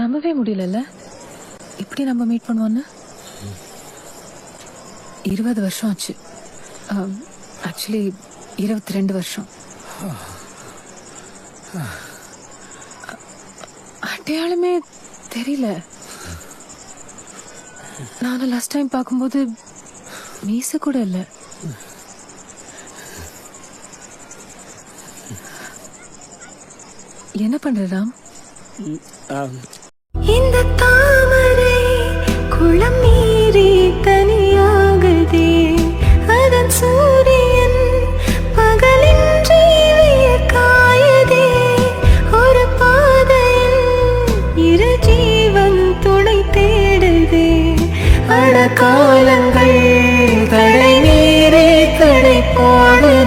நம்பவே முடியலல்ல இப்படி நம்ம மீட் பண்ணுவோன்னு. 20 வருஷம் ஆச்சு. ஆக்சுவலி 22 வருஷம். அடையாளமே தெரியல. நானும் லாஸ்ட் டைம் பார்க்கும்போது மீச கூட இல்லை. என்ன பண்ற ராம்? இந்த தாமரை குளம் மீறி தனியாகுதே, அதன் சூரியன் பகலின்றி காயதே, ஒரு பாதையில் இரு ஜீவன் துணை தேடுதே, அட காலங்கள் தடை மீறி தடை போடுதே.